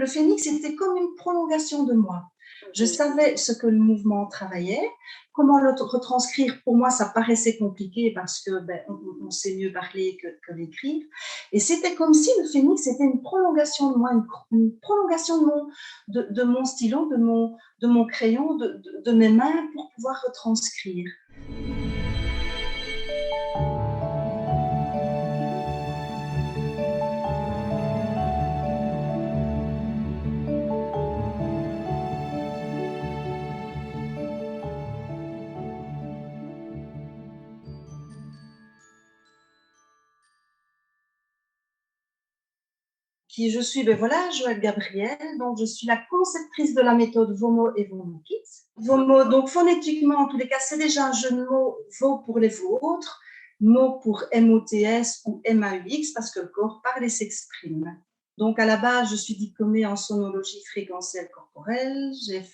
le phénix était comme une prolongation de moi. Je savais ce que le mouvement travaillait, comment le retranscrire. Pour moi, ça paraissait compliqué parce que on sait mieux parler que l'écrire. Et c'était comme si le phénix était une prolongation de moi, une prolongation de mon stylo, de mon crayon, de mes mains pour pouvoir retranscrire. Qui je suis, voilà, Joëlle Gabriel, donc je suis la conceptrice de la méthode VOMO et VOMO Kids. VOMO, donc phonétiquement, en tous les cas, c'est déjà un jeu de mots, VO pour les vôtres, MO pour MOTS ou MAUX, parce que le corps parle et s'exprime. Donc à la base, je suis diplômée en sonologie fréquentielle corporelle. J'ai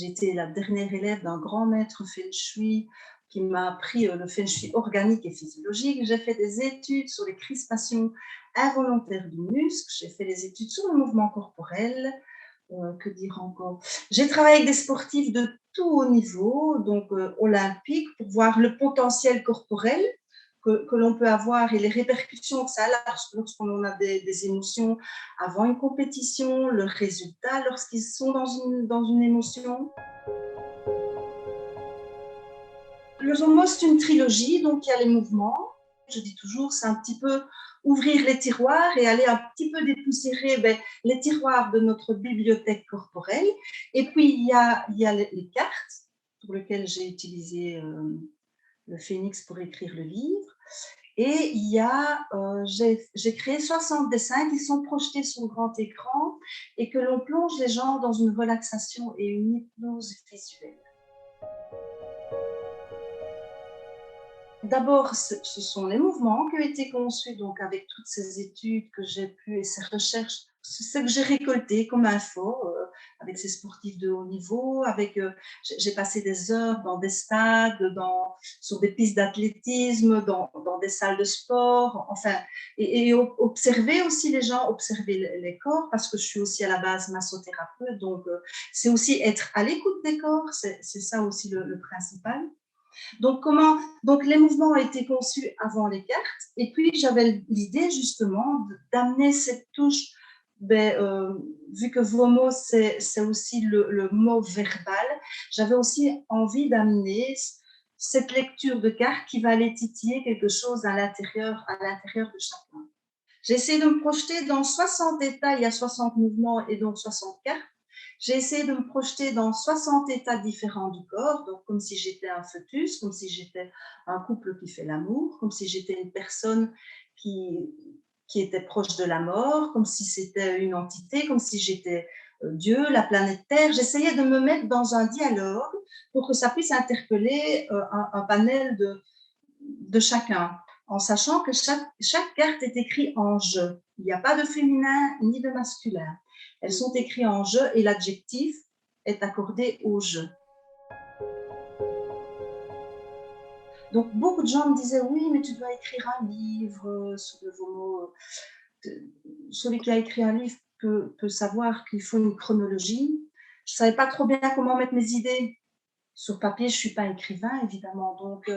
été la dernière élève d'un grand maître Feng Shui qui m'a appris le Feng Shui organique et physiologique. J'ai fait des études sur les crispations involontaire du muscle, j'ai fait des études sur le mouvement corporel, que dire encore. J'ai travaillé avec des sportifs de tout haut niveau, donc olympiques, pour voir le potentiel corporel que l'on peut avoir et les répercussions que ça a lorsqu'on a des émotions avant une compétition, le résultat lorsqu'ils sont dans une émotion. Le Zomo, c'est une trilogie, donc il y a les mouvements. Je dis toujours, c'est un petit peu ouvrir les tiroirs et aller un petit peu dépoussiérer les tiroirs de notre bibliothèque corporelle. Et puis, il y a les cartes pour lesquelles j'ai utilisé le phénix pour écrire le livre. Et j'ai créé 60 dessins qui sont projetés sur le grand écran et que l'on plonge les gens dans une relaxation et une hypnose visuelle. D'abord, ce sont les mouvements qui ont été conçus, donc avec toutes ces études que j'ai pu et ces recherches, ce que j'ai récolté comme info avec ces sportifs de haut niveau. J'ai passé des heures dans des stades, sur des pistes d'athlétisme, dans des salles de sport, enfin, et observer aussi les gens, observer les corps, parce que je suis aussi à la base massothérapeute, donc c'est aussi être à l'écoute des corps, c'est ça aussi le principal. Donc, les mouvements ont été conçus avant les cartes, et puis j'avais l'idée justement d'amener cette touche, vu que VOMO c'est aussi le mot verbal, j'avais aussi envie d'amener cette lecture de cartes qui va aller titiller quelque chose à l'intérieur de chacun. J'ai essayé de me projeter dans 60 états, il y a 60 mouvements et donc 60 cartes. J'ai essayé de me projeter dans 60 états différents du corps, donc comme si j'étais un fœtus, comme si j'étais un couple qui fait l'amour, comme si j'étais une personne qui était proche de la mort, comme si c'était une entité, comme si j'étais Dieu, la planète Terre. J'essayais de me mettre dans un dialogue pour que ça puisse interpeller un panel de chacun, en sachant que chaque carte est écrite en « je ». Il n'y a pas de féminin ni de masculin. Elles sont écrites en « je » et l'adjectif est accordé au « je ». Donc, beaucoup de gens me disaient « oui, mais tu dois écrire un livre sur le VOMO ». Celui qui a écrit un livre peut savoir qu'il faut une chronologie. Je ne savais pas trop bien comment mettre mes idées sur papier. Je ne suis pas écrivain, évidemment. Donc,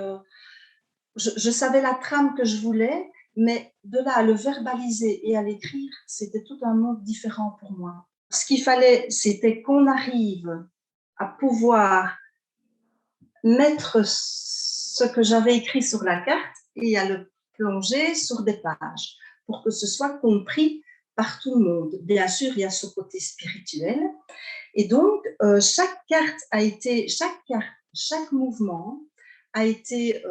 je savais la trame que je voulais, mais de là à le verbaliser et à l'écrire, c'était tout un monde différent pour moi. Ce qu'il fallait, c'était qu'on arrive à pouvoir mettre ce que j'avais écrit sur la carte et à le plonger sur des pages pour que ce soit compris par tout le monde. Bien sûr, il y a ce côté spirituel. Et donc, chaque mouvement a été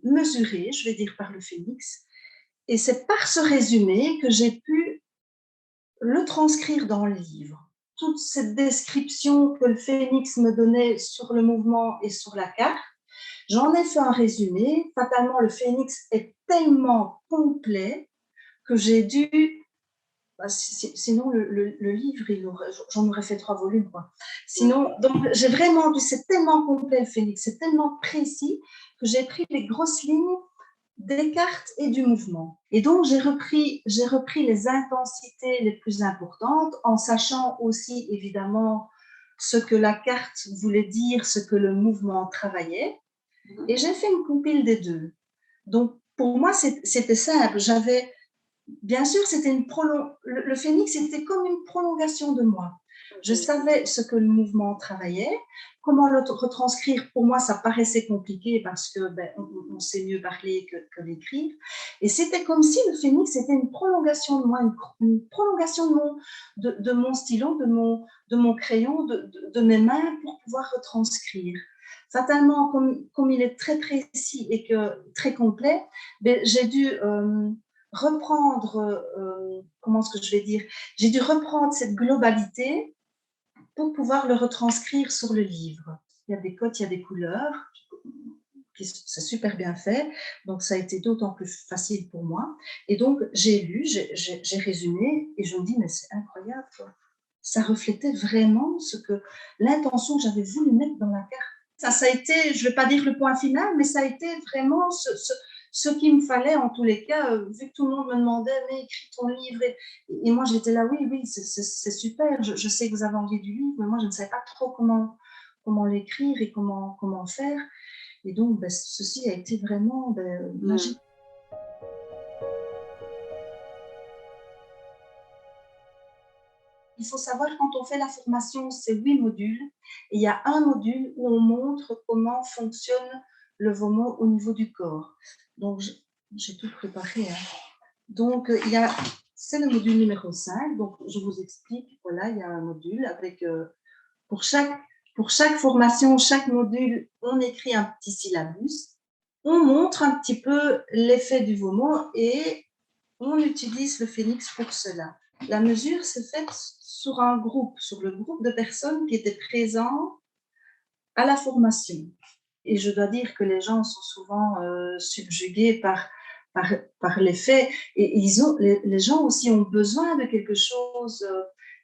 mesuré, je vais dire, par le phénix. Et c'est par ce résumé que j'ai pu le transcrire dans le livre. Toute cette description que le phénix me donnait sur le mouvement et sur la carte, j'en ai fait un résumé. Fatalement, le phénix est tellement complet que j'ai dû... sinon, le livre, j'en aurais fait 3 volumes, quoi. Sinon, donc, j'ai vraiment dû... C'est tellement complet, le phénix, c'est tellement précis que j'ai pris les grosses lignes des cartes et du mouvement. Et donc, j'ai repris les intensités les plus importantes en sachant aussi, évidemment, ce que la carte voulait dire, ce que le mouvement travaillait. Et j'ai fait une compile des deux. Donc, pour moi, c'était simple. Bien sûr, le phénix était comme une prolongation de moi. Je savais ce que le mouvement travaillait, comment le retranscrire. Pour moi, ça paraissait compliqué parce que on sait mieux parler que l'écrire. Et c'était comme si le phénix était une prolongation de moi, une prolongation de mon stylo, de mon crayon, de mes mains pour pouvoir retranscrire. Fatalement, comme il est très précis et très complet, j'ai dû reprendre, comment est-ce que je vais dire, j'ai dû reprendre cette globalité pour pouvoir le retranscrire sur le livre. Il y a des codes, il y a des couleurs, c'est super bien fait, donc ça a été d'autant plus facile pour moi. Et donc, j'ai lu, j'ai résumé, et je me dis, mais c'est incroyable, quoi. Ça reflétait vraiment l'intention que j'avais voulu mettre dans la carte. Ça a été, je ne vais pas dire le point final, mais ça a été vraiment ce qu'il me fallait en tous les cas, vu que tout le monde me demandait, mais écris ton livre. Et moi, j'étais là, oui, c'est super, je sais que vous avez envie du livre, mais moi, je ne savais pas trop comment l'écrire et comment faire. Et donc, ceci a été vraiment magique. Il faut savoir, quand on fait la formation, c'est 8 modules. Et il y a un module où on montre comment fonctionne le VOMO au niveau du corps. Donc, j'ai tout préparé. Hein. Donc, c'est le module numéro 5. Donc, je vous explique. Voilà, il y a un module avec, pour chaque formation, chaque module, on écrit un petit syllabus. On montre un petit peu l'effet du VOMO et on utilise le phénix pour cela. La mesure s'est faite sur le groupe de personnes qui étaient présents à la formation. Et je dois dire que les gens sont souvent subjugués par l'effet. Et les gens aussi ont besoin de quelque chose,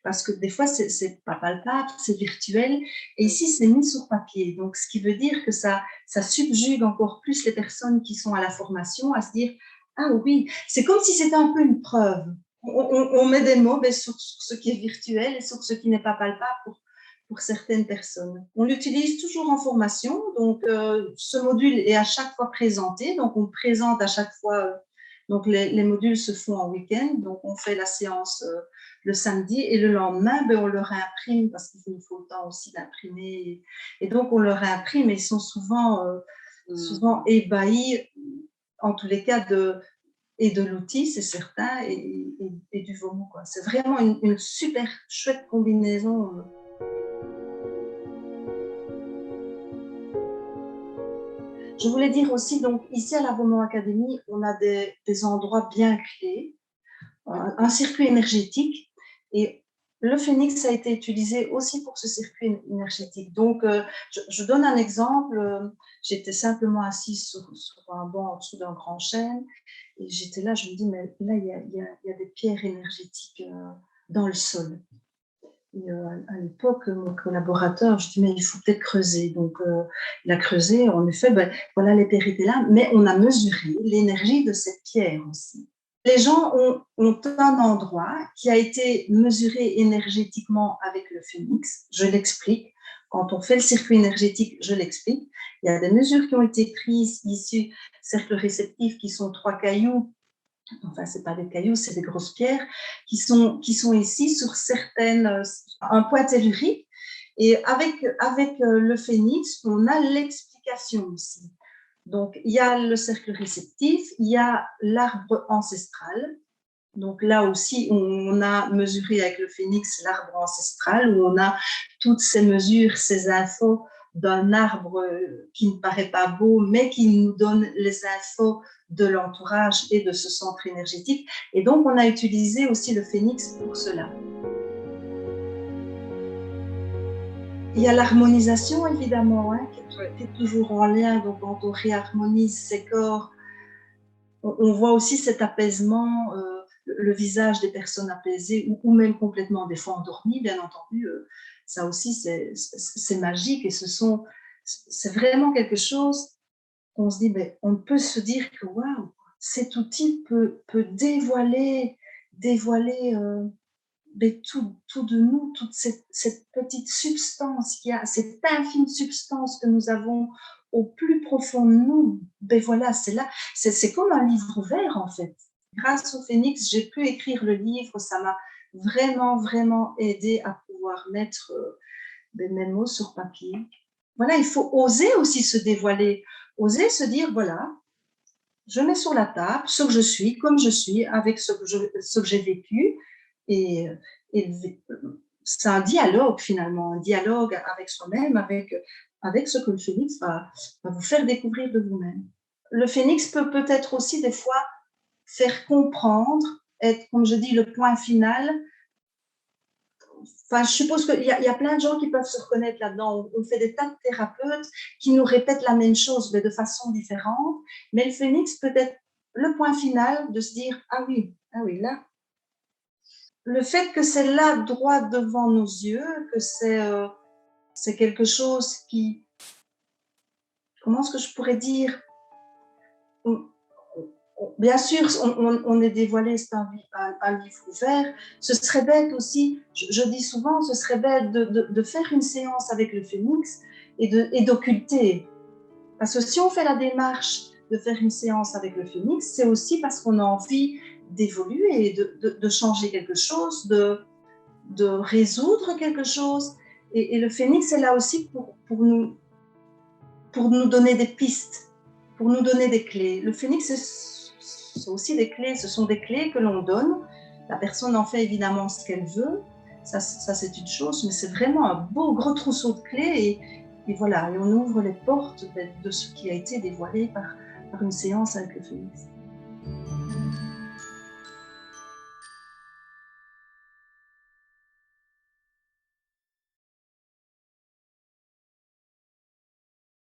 parce que des fois, c'est pas palpable, c'est virtuel. Et ici, c'est mis sur papier. Donc, ce qui veut dire que ça subjugue encore plus les personnes qui sont à la formation à se dire, ah oui, c'est comme si c'était un peu une preuve. On met des mots sur ce qui est virtuel et sur ce qui n'est pas palpable pour certaines personnes. On l'utilise toujours en formation, donc ce module est à chaque fois présenté, donc on présente à chaque fois, donc les modules se font en week-end, donc on fait la séance le samedi et le lendemain, on le réimprime parce qu'il nous faut le temps aussi d'imprimer, et donc on le réimprime et ils sont souvent ébahis, en tous les cas, de l'outil, c'est certain, et du VOMO, quoi. C'est vraiment une super chouette combinaison. Je voulais dire aussi, donc ici à la VOMO Academy, on a des endroits bien clés, un circuit énergétique, et le phénix a été utilisé aussi pour ce circuit énergétique. Donc, je donne un exemple. J'étais simplement assise sur un banc en dessous d'un grand chêne, et j'étais là, je me dis, mais là, il y a des pierres énergétiques dans le sol. Et à l'époque, mon collaborateur, je dis, mais il faut peut-être creuser. Donc, il a creusé. En effet, voilà, les pierres étaient là, mais on a mesuré l'énergie de cette pierre aussi. Les gens ont un endroit qui a été mesuré énergétiquement avec le phénix. Je l'explique. Quand on fait le circuit énergétique, je l'explique. Il y a des mesures qui ont été prises ici, cercle réceptif, qui sont 3 cailloux. Enfin, ce n'est pas des cailloux, c'est des grosses pierres qui sont ici sur un point tellurique. Et avec le phénix, on a l'explication aussi. Donc, il y a le cercle réceptif, il y a l'arbre ancestral. Donc là aussi, on a mesuré avec le phénix l'arbre ancestral, où on a toutes ces mesures, ces infos d'un arbre qui ne paraît pas beau, mais qui nous donne les infos de l'entourage et de ce centre énergétique. Et donc, on a utilisé aussi le phénix pour cela. Il y a l'harmonisation, évidemment, hein, qui est toujours en lien. Donc, quand on réharmonise ses corps, on voit aussi cet apaisement, le visage des personnes apaisées ou même complètement, des fois endormies, bien entendu. Ça aussi, c'est magique et c'est vraiment quelque chose on se dit, ben, on peut se dire que waouh, cet outil peut dévoiler ben, tout de nous, toute cette petite substance qu'il y a, cette infime substance que nous avons au plus profond de nous. Ben voilà, c'est là, c'est comme un livre ouvert en fait. Grâce au Phénix, j'ai pu écrire le livre, ça m'a vraiment, vraiment aidé à pouvoir mettre ben, mes mots sur papier. Voilà, il faut oser aussi se dévoiler, oser se dire, voilà, je mets sur la table ce que je suis, comme je suis, avec ce que j'ai vécu. Et, et c'est un dialogue finalement, un dialogue avec soi-même, avec ce que le phénix va vous faire découvrir de vous-même. Le phénix peut peut-être aussi des fois faire comprendre, être, comme je dis, le point final. Enfin, je suppose qu'il y a plein de gens qui peuvent se reconnaître là-dedans. On fait des tas de thérapeutes qui nous répètent la même chose, mais de façon différente. Mais le phénix peut être le point final de se dire, ah oui, là. Le fait que c'est là, droit devant nos yeux, que c'est quelque chose qui, comment est-ce que je pourrais dire, bien sûr, on est dévoilé, c'est un livre ouvert. Ce serait bête aussi, je dis souvent, ce serait bête de faire une séance avec le phénix et d'occulter. Parce que si on fait la démarche de faire une séance avec le phénix, c'est aussi parce qu'on a envie d'évoluer, de changer quelque chose, de résoudre quelque chose. Et le phénix est là aussi pour nous donner des pistes, pour nous donner des clés. Le phénix, c'est aussi des clés, ce sont des clés que l'on donne. La personne en fait évidemment ce qu'elle veut, ça c'est une chose, mais c'est vraiment un beau gros trousseau de clés et voilà, et on ouvre les portes de ce qui a été dévoilé par une séance avec le phénix.